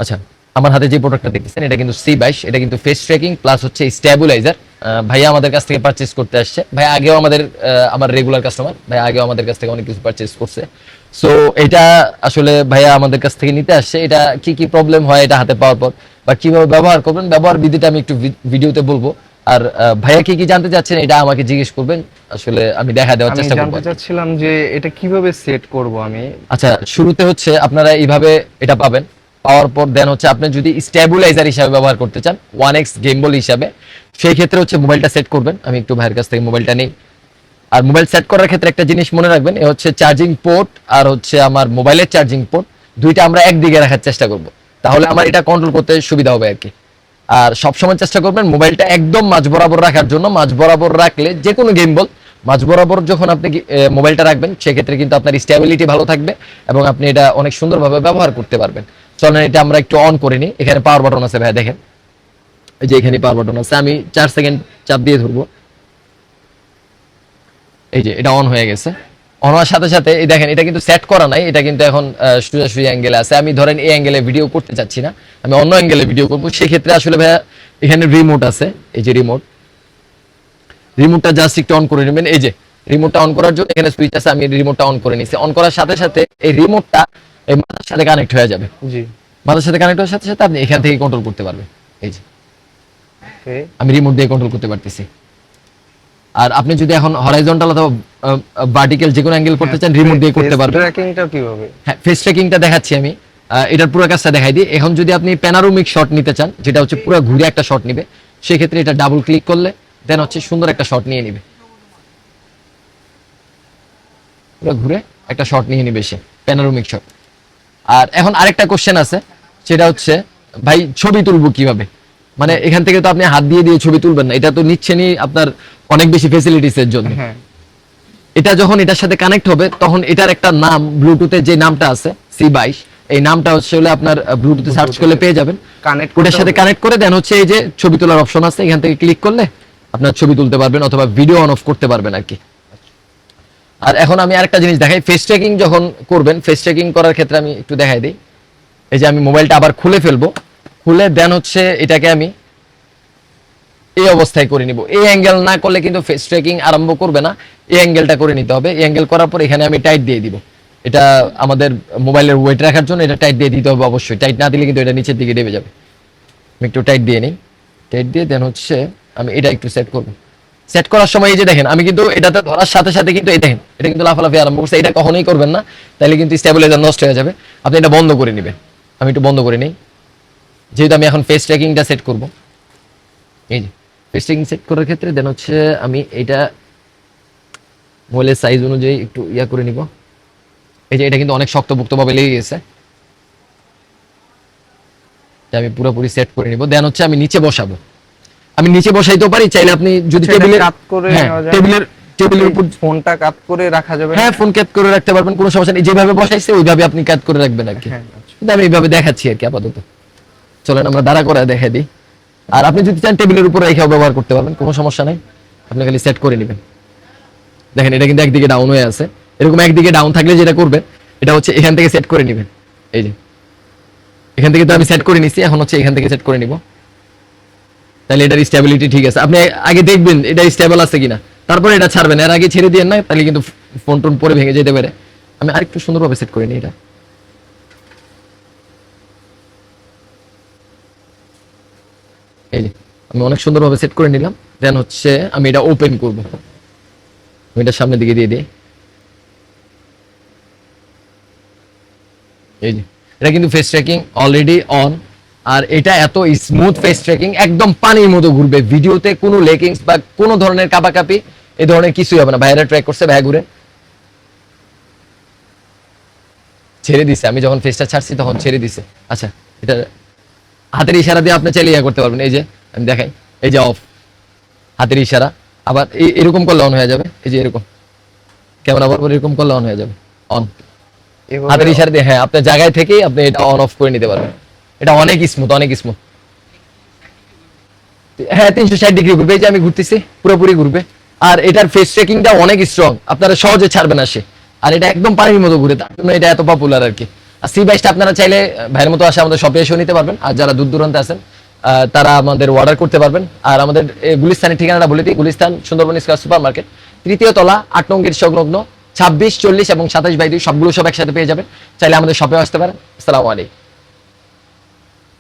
আচ্ছা, আমার হাতে যে প্রোডাক্টটা দেখতেছেন এটা কিন্তু C22, এটা কিন্তু ফেস ট্র্যাকিং প্লাস হচ্ছে স্ট্যাবিলাইজার। ভাইয়া আমাদের কাছ থেকে পারচেজ করতে আসছে। ভাই আগেও আমার রেগুলার কাস্টমার, ভাই আগেও আমাদের কাছ থেকে অনেক কিছু পারচেজ করছে। সো এটা আসলে ভাইয়া আমাদের কাছ থেকে নিতে আসছে। এটা কি কি প্রবলেম হয় এটা হাতে পাওয়ার পর, বা কিভাবে ব্যবহার করবেন, ব্যবহার বিধিটা আমি একটু ভিডিওতে বলবো। আর ভাইয়া কি কি জানতে চাচ্ছেন এটা আমাকে জিজ্ঞেস করবেন, আসলে আমি দেখা দেওয়ার আমি চেষ্টা করবো। জানতে চাচ্ছিলাম যে এটা কিভাবে সেট করব আমি। আচ্ছা, শুরুতে হচ্ছে আপনারা এইভাবে এটা পাবেন। পাওয়ার পর দেন হচ্ছে আপনি যদি স্টেবিলাইজার হিসাবে ব্যবহার করতে চান, 1x গেমবল হিসাবে, সেই ক্ষেত্রে হচ্ছে মোবাইলটা সেট করবেন। আমি একটু ভাইয়ের কাছ থেকে মোবাইলটা নেই। আর মোবাইল সেট করার ক্ষেত্রে একটা জিনিস মনে রাখবেন, এ হচ্ছে চার্জিং পোর্ট আর হচ্ছে আমার মোবাইলের চার্জিং পোর্ট, দুইটা আমরা একদিকে রাখার চেষ্টা করব, তাহলে আমার এটা কন্ট্রোল করতে সুবিধা হবে আর কি। আর সবসময় চেষ্টা করবেন মোবাইলটা একদম মাঝ বরাবর রাখার জন্য। মাঝ বরাবর রাখলে যে কোনো গেম বল মাঝ বরাবর যখন আপনি মোবাইলটা রাখবেন, সেক্ষেত্রে কিন্তু আপনার স্টেবিলিটি ভালো থাকবে এবং আপনি এটা অনেক সুন্দরভাবে ব্যবহার করতে পারবেন। চলেন এটা আমরা একটু অন করে নিই। এখানে পাওয়ার বাটন আছে ভাই, দেখেন এই যে এখানে পাওয়ার বাটন আছে। আমি 4 সেকেন্ড চাপ দিয়ে ধরবো, এই যে এটা অন হয়ে গেছে। অন হওয়ার সাথে সাথে এই দেখেন এটা কিন্তু সেট করা নাই, এটা কিন্তু এখন সোজাসুজি অ্যাঙ্গেলে আছে। আমি ধরেন এই অ্যাঙ্গেলে ভিডিও করতে চাচ্ছি না, আমি অন্য অ্যাঙ্গেলে ভিডিও করবো, সেক্ষেত্রে আসলে ভাইয়া এখানে রিমোট আছে, এই যে রিমোটটা জাস্ট একটু অন করে নেবেন। এই যে রিমোটটা অন করার জন্য এখানে সুইচ আছে, আমি রিমোটটা অন করে নিছি। অন করার সাথে সাথে এই রিমোটটা এই মাথার সাথে কানেক্ট হয়ে যাবে। জি, মাথার সাথে কানেক্ট হওয়ার সাথে সাথে আপনি এখান থেকে কন্ট্রোল করতে পারবেন। এই যে ওকে। আমি রিমোট দিয়ে কন্ট্রোল করতে পারতেছি। আর আপনি যদি এখন হরাইজন্টাল অথবা ভার্টিক্যাল যে কোনো অ্যাঙ্গেল করতে চান, রিমোট দিয়ে করতে পারবেন। ট্র্যাকিংটা কিভাবে? হ্যাঁ, ফেস ট্র্যাকিংটা দেখাচ্ছি আমি। এটার পুরো কাজটা দেখাই দিই। এখন যদি আপনি প্যানারোমিক শট নিতে চান, যেটা হচ্ছে পুরো ঘুরে একটা শট নিবে, সেক্ষেত্রে এটা ডাবল ক্লিক করলে দেন হচ্ছে সুন্দর একটা শট নিয়ে নিবে, পুরো ঘুরে একটা শট নিয়ে নিবে সে, প্যানারোমিক শট। আর এখন আরেকটা কোশ্চেন আছে, সেটা হচ্ছে ভাই ছবি তুলবো কিভাবে? মানে এখান থেকে তো আপনি হাত দিয়ে দিয়ে ছবি তুলবেন না, এটা তো নিচ্ছেনই আপনার অনেক বেশি ফেসিলিটিস এর জন্য। হ্যাঁ, এটা যখন এটার সাথে কানেক্ট হবে, তখন এটার একটা নাম, ব্লুটুথে যে নামটা আছে C22, এই নামটা হচ্ছে হলে আপনার ব্লুটুথে সার্চ করলে পেয়ে যাবেন। কানেক্ট ওটার সাথে কানেক্ট করে দেন হচ্ছে এই যে ছবি তোলার অপশন আছে, এখান থেকে ক্লিক করলে আপনার ছবি তুলতে পারবেন অথবা ভিডিও অন অফ করতে পারবেন আর কি। আর এখন আমি আরেকটা জিনিস দেখাই, ফেস ট্র্যাকিং যখন করবেন, ফেস ট্র্যাকিং করার ক্ষেত্রে আমি একটু দেখাই দিই। এই যে আমি মোবাইলটা আবার খুলে ফেলবো, খুলে দেন হচ্ছে এটাকে আমি এই অবস্থায় করে নিব। এই অ্যাঙ্গেল না করলে কিন্তু ফেস ট্র্যাকিং আরম্ভ করবে না, এই অ্যাঙ্গেলটা করে নিতে হবে। এই অ্যাঙ্গেল করার পর এখানে আমি টাইট দিয়ে দিব। এটা আমাদের মোবাইলের ওয়েট রাখার জন্য এটা টাইট দিয়ে দিতে হবে অবশ্যই, টাইট না দিলে কিন্তু এটা নিচের দিকে দেবে যাবে। আমি একটু টাইট দিয়ে নিই, টাইট দিয়ে দেন হচ্ছে আমি এটা একটু সেট করব। সেট করার সময় এই যে দেখেন আমি কিন্তু এটাতে ধরার সাথে সাথে কিন্তু এই দেখেন এটা কিন্তু লাফালাফি আরম্ভ করছে। এটা কখনোই করবেন না, তাহলে কিন্তু স্টেবিলাইজার নষ্ট হয়ে যাবে। আপনি এটা বন্ধ করে নেবেন। আমি একটু বন্ধ করে নিই, যেহেতু আমি এখন ফেস ট্র্যাকিংটা সেট করব। এই যে ফেস ট্র্যাকিং সেট করার ক্ষেত্রে দেন হচ্ছে আমি এটা মোবাইলের সাইজ অনুযায়ী একটু ইয়া করে নিব। এই যে এটা কিন্তু অনেক শক্তপোক্তভাবে লেগে গেছে, আমি পুরোপুরি সেট করে নিব। দেন হচ্ছে আমি নিচে বসাবো। আমি নিচে বসাইতেও পারি, চাইলে আপনি যদি সেটা টেবিলে কাত করে নেওয়া যায়। টেবিলের উপর ফোনটা কাত করে রাখা যাবে? হ্যাঁ, ফোন ক্যাপ করে রাখতে পারবেন, কোনো সমস্যা নেই। যেভাবে বসাইছে ওইভাবে আপনি কাট করে রাখবেন আর কি। হ্যাঁ, আচ্ছা। কিন্তু আমি এইভাবে দেখাচ্ছি আর কি আপাতত। চলেন আমরা দাঁড়া করে দেখাই দিই। আর আপনি যদি চান টেবিলের উপর রেখেও ব্যবহার করতে পারবেন, কোনো সমস্যা নাই। আপনি খালি সেট করে নেবেন। দেখেন এটা কিন্তু একদিকে ডাউন হয়ে আছে। এরকম একদিকে ডাউন থাকলে যেটা করবেন, এটা হচ্ছে এখান থেকে সেট করে নেবেন। এই যে এখান থেকে তো আমি সেট করে নিছি, এখন হচ্ছে এখান থেকে সেট করে নিব। তাহলে এটার স্টেবিলিটি ঠিক আছে। আপনি আগে দেখবেন এটা স্টেবল আছে কিনা, তারপরে এটা ছাড়বেন। এর আগে ছেড়ে দিয়ে না, তাহলে কিন্তু ফোন টোন পরে ভেঙে যেতে পারে। আমি আরেকটু সুন্দরভাবে সেট করে নিই এটা। এই যে আমি অনেক সুন্দরভাবে সেট করে নিলাম। দেন হচ্ছে আমি এটা ওপেন করব। আমি এটা সামনের দিকে দিয়ে দিই। এই যে এটা কিন্তু ফেস ট্র্যাকিং অলরেডি অন। আর এটা এত স্মুথ ফেস ট্র্যাকিং, একদম পানির মতো ঘুরবে। ভিডিওতে কোনো লেকিংস বা কোনো ধরনের কাপাকাপি এই ধরনের কিছুই হবে না। ভাইরা ট্র্যাক করছে, ভাই ঘুরে ছেড়ে দিছে। আমি যখন ফেসটা ছাড়ছি তখন ছেড়ে দিছে। আচ্ছা, এটা হাতের ইশারা দিয়ে আপনি চাইলে ইয়া করতে পারবেন। এই যে আমি দেখাই, এই যে অফ, হাতের ইশারা। আবার এরকম করলে অন হয়ে যাবে। এই যে এরকম ক্যামেরা বরাবর এরকম করলে অন হয়ে যাবে, অন। হাতের ইশারা দিয়ে হ্যাঁ, আপনার জায়গায় থেকেই আপনি এটা অন অফ করে নিতে পারবেন। এটা অনেক স্মুথ, অনেক স্মুথ। হ্যাঁ, 360 ডিগ্রি ঘুরবে। এই যে আমি ঘুরতেছি, পুরোপুরি ঘুরবে। আর এটার ফেস ট্র্যাকিংটা অনেক স্ট্রং, আপনারা সহজে ছাড়বে না সে। আর এটা একদম পানির মতো ঘুরে, তার জন্য এটা এত পপুলার আর কি। আর C22 আপনারা চাইলে ভাইয়ের মতো আসে আমাদের শপে এসেও নিতে পারবেন, আর যারা দূর দূরান্তে আছেন তারা আমাদের অর্ডার করতে পারবেন। আর আমাদের গুলিস্তানের ঠিকানাটা বলে দিই, Gulistan Sundarban square super market, 3য় তলা, 8 নং গেট সংলগ্ন, 26, 40 এবং 27/2 সবগুলো সব একসাথে পেয়ে যাবেন। চাইলে আমাদের শপে আসতে পারেন। আসসালামু আলাইকুম।